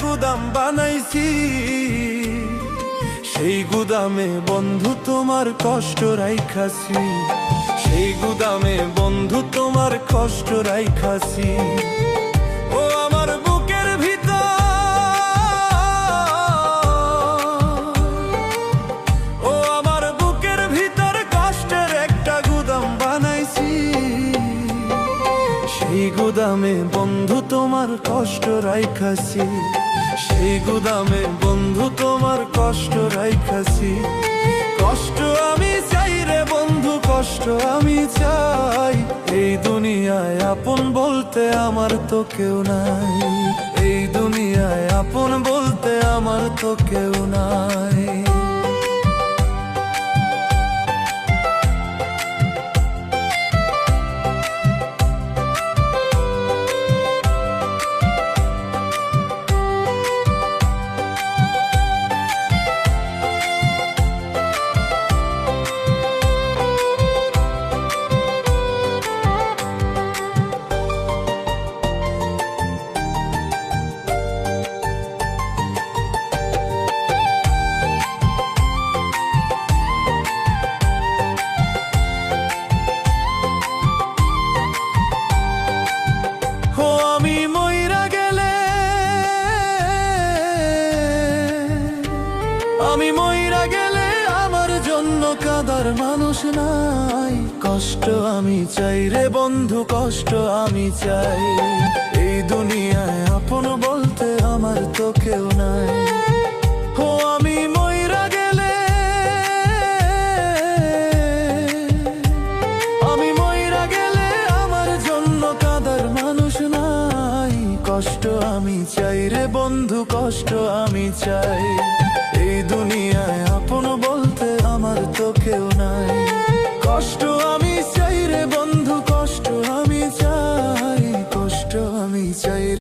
গুদাম বানাইছি, সেই গুদামে বন্ধু তোমার কষ্ট রাইখাছি, সেই গুদামে বন্ধু তোমার কষ্ট রাইখাছি। ও আমার বুকের ভিতর, ও আমার বুকের ভিতর কষ্টের একটা গুদাম বানাইছি, সেই গুদামে বন্ধু তোমার কষ্ট রাইখাছি, সেই গুদামে বন্ধু তোমার কষ্ট রাইখাছি। কষ্ট আমি চাই রে বন্ধু, কষ্ট আমি চাই, এই দুনিয়ায় আপন বলতে আমার তো কেউ নাই, এই দুনিয়ায় আপন বলতে আমার তো কেউ নাই। আমি মইরা গেলে আমার জন্য কাঁদার মানুষ নাই, কষ্ট আমি চাই রে বন্ধু, কষ্ট আমি চাই, এই দুনিয়ায় আপন বলতে আমার তো কেউ নাই। ও আমি মইরা গেলে, আমি মইরা গেলে আমার জন্য কাঁদার মানুষ নাই, কষ্ট আমি চাই রে বন্ধু, কষ্ট আমি চাই, এই দুনিয়ায় আপন বলতে আমার তো কেউ নাই। কষ্ট